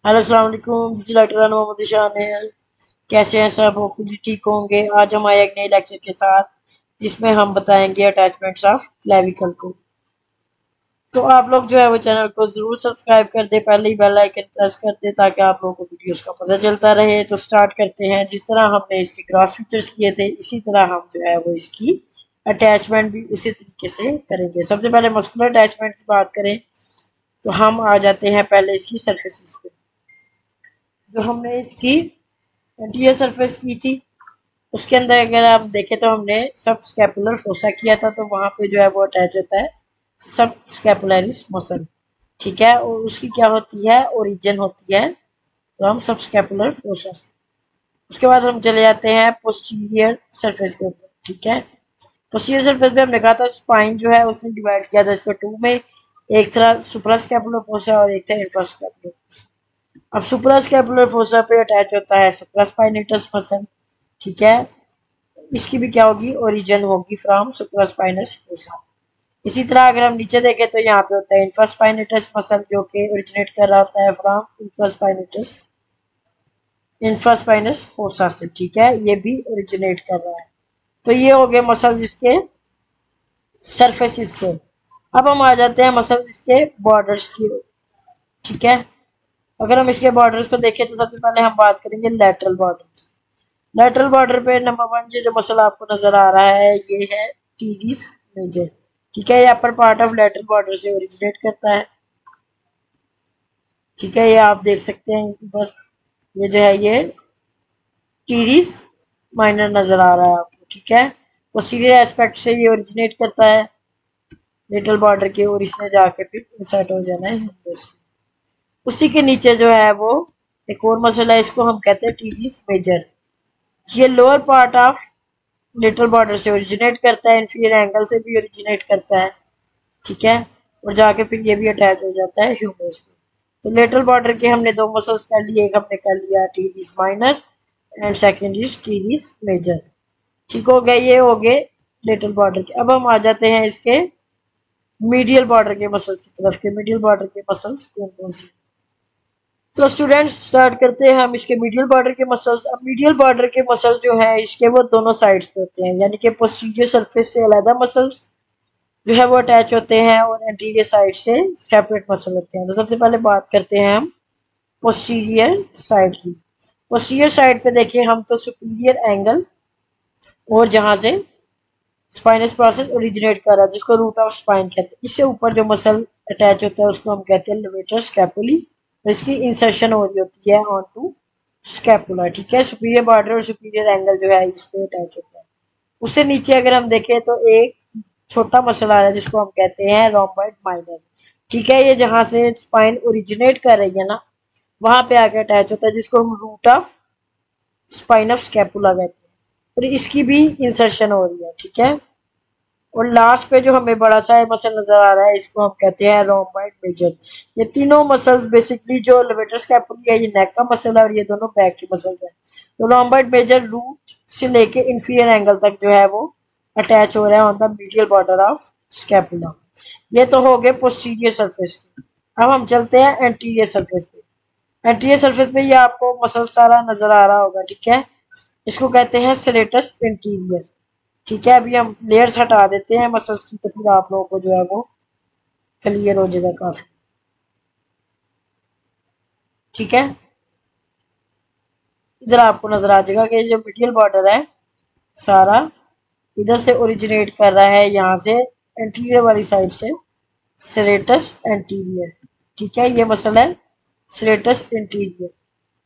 Hello अस्सलाम वालेकुम, this is doctor Mohammad शानिल। कैसे हैं सब? होपफुली ठीक होंगे। आज हम आए एक नए लेक्चर के साथ जिसमें हम बताएंगे अटैचमेंट्स ऑफ क्लेविकल को। तो आप लोग जो है वो चैनल को जरूर सब्सक्राइब कर दे, पहले ही बेल आइकन प्रेस कर दे ताकि आप लोगों को वीडियोस का पता चलता रहे। तो स्टार्ट करते हैं। जिस तरह हमने इसके ग्राफ फीचर्स किए थे इसी तरह हम जो है वो इसकी अटैचमेंट भी उसी तरीके से करेंगे। सबसे पहले मस्कुलर अटैचमेंट की बात करें तो हम आ जाते हैं पहले इसकी सरफेसिस पे। जो हमने इसकी एंटीरियर सरफेस की थी उसके अंदर अगर आप देखें तो हमने सब स्कैपुलर फोसा किया था, तो वहां पे जो है वो अटैच होता है सब स्कैपुलरिस मसल। ठीक है, और उसकी क्या होती है, ओरिजिन होती है तो हम सब स्कैपुलर फोसा से। उसके बाद हम चले जाते हैं पोस्टीरियर सरफेस के ऊपर। ठीक है, पोस्टीरियर सरफेस पे हमने कहा था स्पाइन जो है उसने डिवाइड किया था इसको टू में। एक था सुप्रा स्कैपुलर फोसा और एक था इंफ्रा स्कैपुलर फोसा। अब सुप्रा स्कैपुलर फोसा पे अटैच होता है सुप्रास्पाइनेटस मसल। ठीक है, इसकी भी क्या होगी, ओरिजिन होगी फ्रॉम सुप्रास्पाइनस फोसा। इसी तरह अगर हम नीचे देखें तो यहाँ पे होता है इंफ्रास्पाइनेटस मसल जो कि ओरिजिनेट कर रहा होता है फ्रॉम इंफ्रास्पाइनस फोसा से। ठीक है, ये भी ओरिजिनेट कर रहा है। तो ये हो गए मसल्स इसके सरफेसिस के। अब हम आ जाते हैं मसल्स इसके बॉर्डर्स की। ठीक है, अगर हम इसके बॉर्डर्स को देखें तो सबसे पहले हम बात करेंगे लेटरल बॉर्डर। लेटरल बॉर्डर पे नंबर वन जो मसल आपको नजर आ रहा है ये है टीरिस मेजर। ठीक है, ये upper part of lateral border से ओरिजिनेट करता है। ठीक है, ये आप देख सकते हैं ऊपर, ये जो है ये टीरिस माइनर नजर आ रहा है आपको। ठीक है, पोस्टीरियर एस्पेक्ट से ये ओरिजिनेट करता है लेटरल बॉर्डर के, और इसने जाके फिर इंसर्ट हो जाना है ह्यूमरस में। उसी के नीचे जो है वो एक और मसल है, इसको हम कहते हैं टीरिस मेजर। ये lower part of little border से ओरिजिनेट करता है, इंफीरियर एंगल से भी ओरिजिनेट करता है। ठीक है, और जाके फिर ये भी अटैच हो जाता है ह्यूमरस में। तो लेटरल बॉर्डर के हमने दो मसल्स कर लिए, एक हमने कर लिया teres minor and second is teres major. ठीक हो गया, ये हो गए लेटरल बॉर्डर के। अब हम आ जाते हैं इसके मीडियल बॉर्डर के मसल्स की तरफ के। मीडियल बॉर्डर के मसल्स कौन कौन सी? तो स्टूडेंट्स स्टार्ट करते हैं हम इसके मीडियल बॉर्डर के मसल्स। अब मीडियल बॉर्डर के मसल्स जो है इसके वो दोनों साइड्स पे होते हैं, यानी कि पोस्टीरियर सरफेस से अलग मसल्स जो है वो अटैच होते हैं और एंटीरियर साइड से सेपरेट मसल होते हैं। तो सबसे पहले बात करते हैं हम पोस्टीरियर साइड की। पोस्टीरियर साइड पे देखिए हम तो सुपीरियर एंगल और जहां से स्पाइनस प्रोसेस ओरिजिनेट कर रहा है जिसको रूट ऑफ स्पाइन कहते हैं, इससे ऊपर जो मसल अटैच होता है उसको हम कहते हैं लेवेटर स्कैपुली, और इसकी इंसर्शन हो रही होती है ऑन टू स्कैपुला। ठीक है, सुपीरियर बॉर्डर और सुपीरियर एंगल जो है इस पे अटैच होता है। उससे नीचे अगर हम देखें तो एक छोटा मसल आ रहा है जिसको हम कहते हैं रोम्बॉइड माइनर। ठीक है, ये जहां से स्पाइन ओरिजिनेट कर रही है ना वहां पे आके अटैच होता है, जिसको हम root of spine of scapula कहते हैं, और इसकी भी इंसर्शन हो रही है। ठीक है, और लास्ट पे जो हमें बड़ा सा मसल नजर आ रहा है इसको हम कहते हैं रोम्बॉइड मेजर। ये तीनों मसल्स बेसिकली, जो लेवेटर स्कैपुली है ये नेक का मसल है और ये दोनों बैक की मसल है। तो रोम्बॉइड मेजर रूट से लेके इंफीरियर एंगल तक जो है वो अटैच हो रहा है on the medial border of scapula. ये तो हो गए पोस्टीरियर सरफेस के। अब हम चलते हैं एंटीरियर सरफेस पे। एंटीरियर सरफेस पे ये आपको मसल सारा नजर आ रहा होगा। ठीक है, इसको कहते हैं सेरेटस इंटीरियर। ठीक है, अभी हम लेयर्स हटा देते हैं मसल्स की तो फिर आप लोगों को जो है वो क्लियर हो जाएगा काफी। ठीक है, इधर आपको नजर आ जाएगा कि जो मीडियल बॉर्डर है सारा इधर से ओरिजिनेट कर रहा है, यहाँ से एंटीरियर वाली साइड से सेरेटस एंटीरियर। ठीक है, ये मसल है सेरेटस इंटीरियर।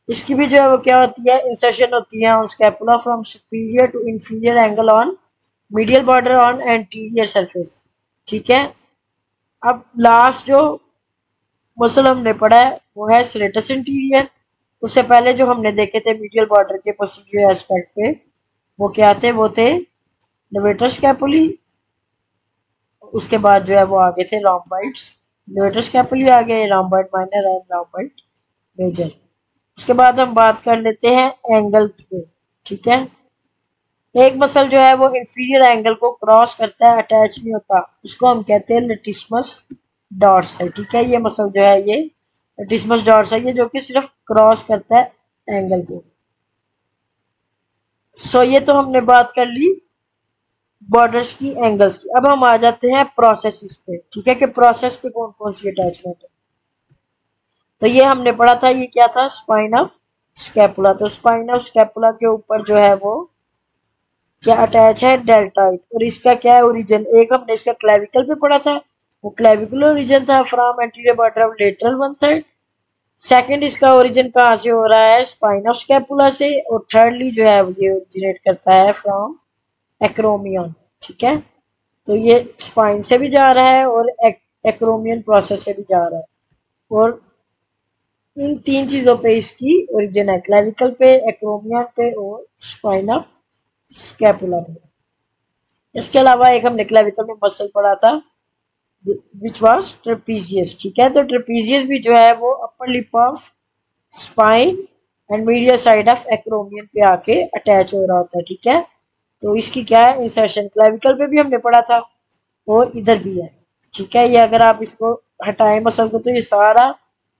इसकी भी जो है वो क्या होती है, इंसर्शन होती है on scapula from superior to inferior angle on medial border on anterior surface. ठीक है, अब लास्ट जो मसल हमने पढ़ा है वो है सेरेटस इंटीरियर। उससे पहले जो हमने देखे थे मीडियल बॉर्डर के पोस्टीरियर एस्पेक्ट पे वो क्या थे, वो थे लेवेटर स्कैपुली। उसके बाद जो है वो आगे थे रोम्बाइड्स। लेवेटर स्कैपुली आ गए, रोम्बाइड माइनर एंड रोम्बाइड मेजर। उसके बाद हम बात कर लेते हैं एंगल पे। ठीक है, एक मसल जो है वो इंफीरियर एंगल को क्रॉस करता है, अटैच नहीं होता, उसको हम कहते हैं लेटिस्मस डॉर्स है। ठीक है, ये मसल जो है ये लटिस्मस डॉर्सा ये जो कि सिर्फ क्रॉस करता है एंगल को। सो ये तो हमने बात कर ली बॉर्डर्स की, एंगल्स की। अब हम आ जाते हैं प्रोसेसेस पे, ठीक है, कि प्रोसेस पे कौन कौन सी अटैचमेंट है। तो ये हमने पढ़ा था, ये क्या था, स्पाइन ऑफ स्कैपुला। तो स्पाइन ऑफ स्कैपुला के ऊपर जो है वो क्या अटैच है, डेल्टॉइड। और इसका क्या है ओरिजिन, एक हमने इसका क्लेविकल पे पढ़ा था, वो क्लेविकुलर ओरिजिन था from anterior border of lateral one third. Second इसका ओरिजिन कहाँ से हो रहा है, स्पाइन ऑफ स्कैपुला से। और थर्डली जो है ये ओरिजिनेट करता है फ्रॉम एक्रोमियन, ठीक है। तो ये स्पाइन से भी जा रहा है और एक्रोमियन प्रोसेस से भी जा रहा है। और इन तीन चीजों पे इसकी ओरिजिन है, क्लेविकल पे, एक्रोमियन पे और स्पाइन ऑफ स्कैपुला पे। इसके अलावा एक हमने क्लेविकल में मसल पढ़ा था विच वाज ट्रेपीजियस, ठीक है। तो ट्रेपीजियस भी जो है वो upper lip of spine and medial side of acromion पे आके अटैच हो रहा होता है, ठीक है। तो इसकी क्या है इंसर्शन, क्लेविकल पे भी हमने पढ़ा था और इधर भी है, ठीक है। ये अगर आप इसको हटाएं मसल को तो ये सारा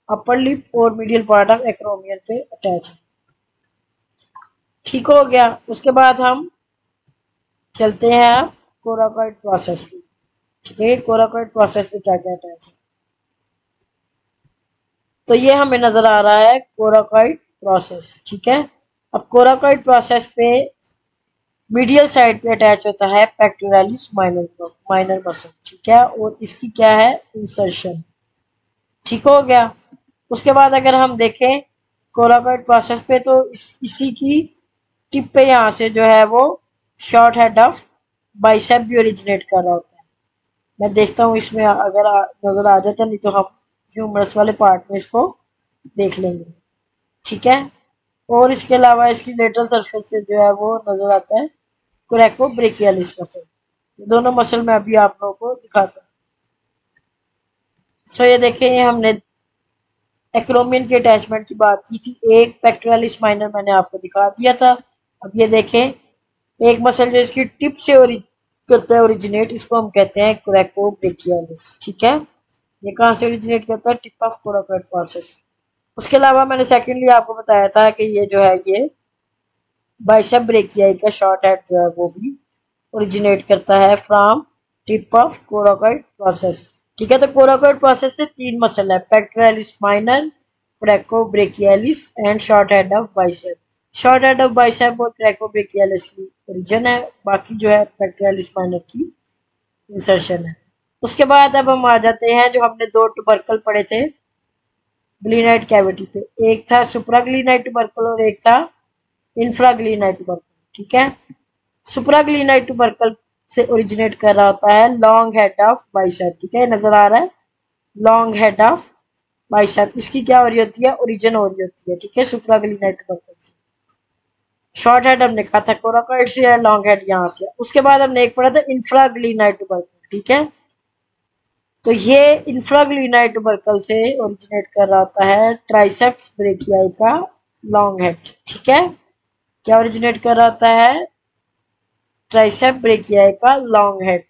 अपर लिप और मीडियल पार्ट ऑफ एक्रोमियन पे अटैच है, ठीक हो गया। उसके बाद हम चलते हैं आप कोराकॉइड प्रोसेस पे, ठीक है। कोराकॉइड प्रोसेस पे क्या क्या अटैच है, तो ये हमें नजर आ रहा है कोराकॉइड प्रोसेस, ठीक है। अब कोराकॉइड प्रोसेस पे मीडियल साइड पे अटैच होता है पेक्टोरालिस माइनर मसल, ठीक है। और इसकी क्या है इंसर्शन, ठीक हो गया। उसके बाद अगर हम देखें कोराकॉइड प्रोसेस पे तो इसी की टिप पे यहाँ से जो है वो शॉर्ट हेड ऑफ बाइसेप भी ओरिजिनेट कर रहा होता है। मैं देखता हूँ इसमें अगर नजर आ जाता, नहीं तो हम ह्यूमरस वाले पार्ट में इसको देख लेंगे, ठीक है। और इसके अलावा इसकी लेटरल सरफेस से जो है वो नजर आता है कोरेको ब्रेकियालिस मसल। दोनों मसल में अभी आप लोगों को दिखाता हूँ। सो ये देखें, ये हमने एक्रोमियन के अटैचमेंट की बात की थी, एक पेक्टोरालिस माइनर मैंने आपको दिखा दिया था। अब ये देखें एक मसल जो इसकी टिप से करता है ओरिजिनेट, इसको हम कहते हैं कोरेको ब्रेकियालिस, ठीक है। ये कहाँ से ओरिजिनेट करता है, टिप ऑफ कोराकॉइड प्रोसेस। उसके अलावा मैंने सेकेंडली आपको बताया था कि ये जो है ये बाइसेप ब्रेकियाई का शॉर्ट हेड जो है वो भी ओरिजिनेट करता है from tip of coracoid process, ठीक है। तो कोराकॉइड प्रोसेस से तीन मसल है, pectoralis minor, कोरेको brachialis and short head of bicep. Short head of bicep और कोरेको ब्रेकियालिस की ओरिजिन है, बाकी जो है पेक्टोरालिस माइनर की इंसर्शन है। उसके बाद अब हम आ जाते हैं जो हमने दो टुबरकल पढ़े थे ग्लीनाइड कैविटी पे, एक था सुप्राग्लीनाइड टुबरकल और एक था इंफ्राग्लीनाइड टुबरकल, ठीक है। सुप्राग्लीनाइड टुबरकल से ओरिजिनेट कर रहा होता है लॉन्ग हेड ऑफ बाइसेप, ठीक है, नजर आ रहा है लॉन्ग हेड ऑफ बाइसेप। इसकी क्या हो रही होती है, ओरिजिन हो रही होती है, ठीक है, सुप्राग्लीनाइड टुबरकल से। शॉर्ट हेड हमने कहा था कोराकॉइड से है, लॉन्ग हेड यहाँ से। उसके बाद हमने एक पढ़ा था इंफ्राग्लीनाइड टुबरकल, ठीक है। तो ये इंफ्राग्लीनाइड टुबरकल से ओरिजिनेट कर रहा होता है ट्राइसेप्स ब्रेकियाई का लॉन्ग हेड, ठीक है। क्या ओरिजिनेट कर रहा होता है, ट्राइसेप ब्रेकियाई का लॉन्ग हेड,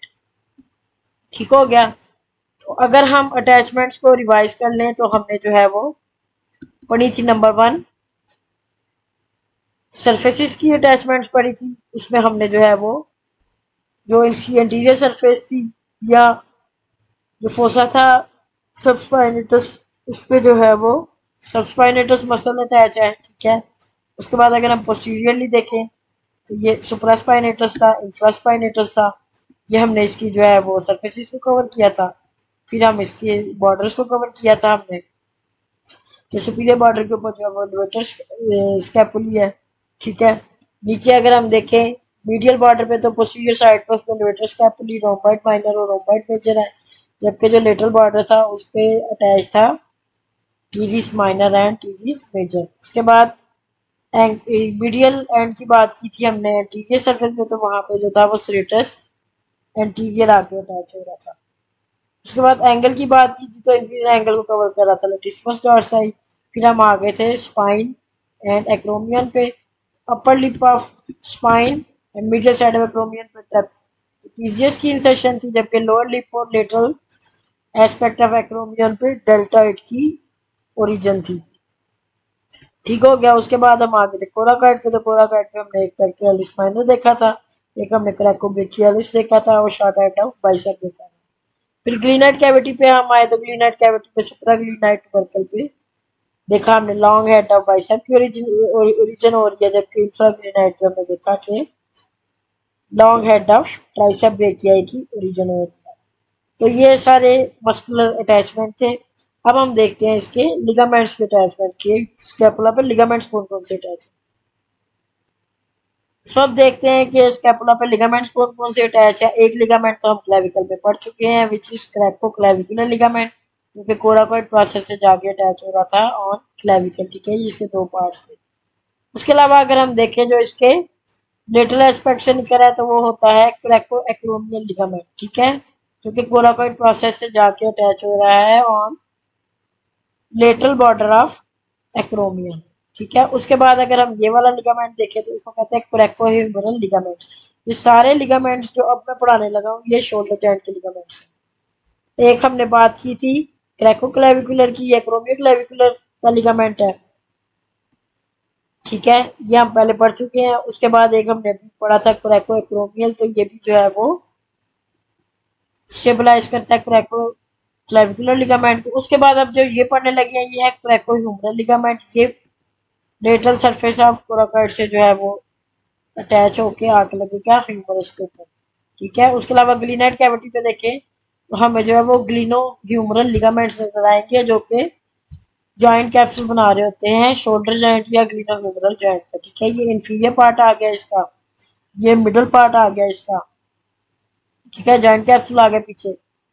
ठीक हो गया। तो अगर हम अटैचमेंट्स को रिवाइज कर लें तो हमने जो है वो पढ़ी थी, नंबर 1 सरफेसिस की अटैचमेंट्स पढ़ी थी। उसमें हमने जो है वो जो इसकी एंटीरियर सरफेस थी या जो फोसा था सबस्पाइनेटस, उस पे जो है वो सबस्पाइनेटस मसल अटैच है, ठीक है। उसके बाद अगर हम पोस्टीरियरली देखें तो ये सुप्रास्पाइनेटस था, इंफ्रास्पाइनेटस था। ये हमने इसकी जो है वो सरफेसिस को कवर किया था। फिर हम इसके बॉर्डर्स को कवर किया था हमने, कि सुपीरियर बॉर्डर के ऊपर जो है वो लेवेटर स्कैपुली है, ठीक है। नीचे अगर हम देखें मीडियल बॉर्डर पे तो पोस्टीरियर साइड पर उसमें लेवेटर स्कैपुली, रोम्बाइड माइनर और रोम्बाइड मेजर है, जबकि जो लेटरल बॉर्डर था उस पे अटैच था teres minor and teres major. उसके बाद मीडियल एंड की बात की थी हमने एंटीरियर सरफेस में, तो वहां पे जो था वो स्ट्रेटस एंटीरियर आके अटैच हो रहा था। उसके बाद एंगल की बात की थी तो इंफीरियर एंगल को कवर कर रहा था लटिस्मस डॉर्साई। फिर हम आ गए थे स्पाइन एंड एक्रोमियन पे, upper lip of spine and medial side of acromion पे ट्रेपेजियस की इंसर्शन थी, जबकि लोअर लिप और लेटरल एस्पेक्ट ऑफ एक्रोमियन पे डेल्टॉइड की ओरिजिन थी। ठीक हो गया। उसके बाद हम आगे थे कोराकाइट पे, तो कोराकाइट पे हमने एक ब्रैकियोलिस माइनर देखा था, एक हमने क्रैकोब्रैकियोलिस देखा था और शॉर्ट हेड ऑफ बाइसेप देखा था। फिर ग्लीनाइट कैविटी पे हम आए, तो ग्लीनाइट कैविटी पे सुप्राग्लीनाइट वर्कल पे देखा हमने लॉन्ग हेड ऑफ बाइसेप की ओरिजिन हो रही है, जबकि इंफ्राग्लीनाइट पे हमने देखा कि long head of tricep brachii की ओरिजिन हो रही है। तो ये सारे मस्कुलर अटैचमेंट थे। अब हम देखते हैं इसके लिगामेंट्स के अटैचमेंट के, स्कैपुला पे लिगामेंट्स कौन कौन से अटैच। सो अब देखते हैं कि स्कैपुला पे लिगामेंट्स कौन कौन से अटैच है। एक लिगामेंट तो हम क्लेविकल में पढ़ चुके हैं, विच इज क्रैकोक्लेविकुलर लिगामेंट, क्योंकि कोराकोइड प्रोसेस से जाके अटैच हो रहा था ऑन क्लेविकल। ठीक है, ये इसके दो पार्ट्स थे। उसके अलावा अगर हम देखें जो इसके लेटरल एस्पेक्ट से निकल रहा है, तो वो होता है क्रैको एक्रोमियल लिगामेंट। ठीक है, क्योंकि कोराकोइड प्रोसेस से जाके अटैच हो रहा है on lateral border of acromion. ठीक है, उसके बाद अगर हम ये वाला लिगामेंट देखें तो इसको कहते हैं क्रैकोह्यूमरल लिगामेंट्स। ये सारे लिगामेंट्स जो अब मैं पढ़ाने लगा हूँ ये शोल्डर जॉइंट के लिगामेंट्स हैं। एक हमने बात की थी क्रैकोक्लेविकुलर की, ये एक्रोमियोक्लेविकुलर का लिगामेंट है। ठीक है, ये हम पहले पढ़ चुके हैं। उसके बाद एक हमने पढ़ा था क्रैको एक्रोमियल, तो ये भी जो है वो स्टेबलाइज करता है क्रैको क्लेविकुलर लिगामेंट को। उसके बाद अब जो ये पढ़ने लगे हैं ये है क्रैकोह्यूमरल लिगामेंट। ये लेटरल सरफेस ऑफ कोराकोइड से जो है वो अटैच होके आके लगेगा ह्यूमरस के ऊपर। ठीक है, उसके अलावा ग्लीनाइड कैविटी पे देखें तो हमें जो है वो ग्लिनो ह्यूमरल लिगामेंट्स नजर आएंगे, जो कि जॉइंट कैप्सूल बना रहे होते हैं शोल्डर जॉइंट या ग्लिनो ह्यूमरल जॉइंट का। ठीक है, ये इंफीरियर पार्ट आ गया इसका, ये मिडल पार्ट आ गया इसका। ठीक है, जॉइंट कैप्सूल आ गया पीछे,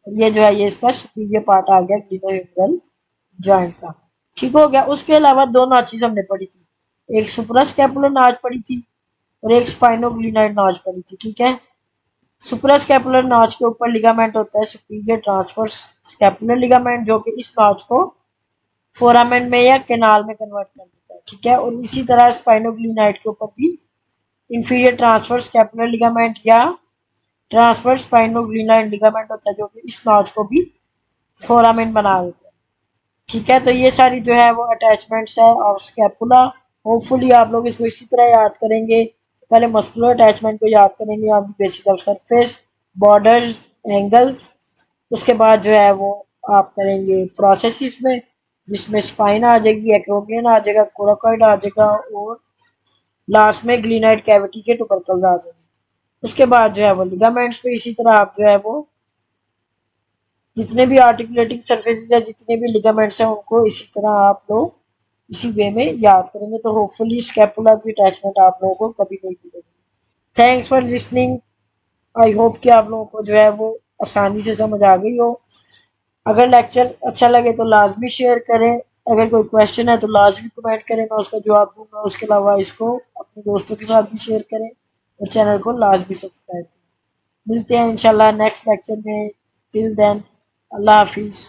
ये जो है ये इसका सुपीरियर पार्ट आ गया ग्लिनो ह्यूमरल जॉइंट का। ठीक हो गया। उसके अलावा दो नॉचेस हमने पढ़ी थी, एक सुप्रास्कैपुलर नॉच पढ़ी थी और एक स्पाइनोग्लिनाइड नॉच पढ़ी थी। ठीक है, सुप्रास्कैपुलर नॉच के ऊपर लिगामेंट होता है सुपीरियर ट्रांसवर्स स्कैपुलर लिगामेंट, जो कि इस नॉच को फोरामेन में या कैनाल में कन्वर्ट कर देता है। ठीक है, और इसी तरह स्पाइनोग्लिनाइड के ऊपर भी इंफीरियर ट्रांसवर्स स्कैपुलर लिगामेंट या ट्रांसवर्स स्पाइनोग्लिनाइड लिगामेंट होता है, जो कि इस नॉच को भी फोरामेन बना देता है। ठीक है, तो ये सारी जो है वो अटैचमेंट्स है ऑफ स्कैपुला। होपफुली आप लोग इसको इसी तरह याद करेंगे। पहले मस्कुलर अटैचमेंट को याद करेंगे on the basis of surface, borders, angles. उसके बाद जो है वो आप करेंगे प्रोसेसिस में, जिसमें स्पाइन आ जाएगी, एक्रोमियन आ जाएगा, कोराकोइड आ जाएगा और लास्ट में ग्लीनाइड कैविटी के टुबरकल्स आ जाएंगे। उसके बाद जो है वो लिगामेंट्स पे इसी तरह आप जो है वो जितने भी आर्टिकुलेटिंग सरफेसेस है, जितने भी लिगामेंट्स हैं, उनको इसी तरह आप लोग इसी वे में याद करेंगे, तो होपफुली स्कैपुला की अटैचमेंट आप लोगों को कभी नहीं भूलेगी। Thanks for listening. I hope कि आप लोगों को जो है वो आसानी से समझ आ गई हो। अगर लेक्चर अच्छा लगे तो लाजमी शेयर करें, अगर कोई क्वेश्चन है तो लाजमी कमेंट करें, मैं उसका जवाब दूंगा। उसके अलावा इसको अपने दोस्तों के साथ भी शेयर करें और चैनल को लाजमी सब्सक्राइब करें। मिलते हैं इंशाल्लाह नेक्स्ट लेक्चर में। टिल देन, अल्लाह हाफिज़।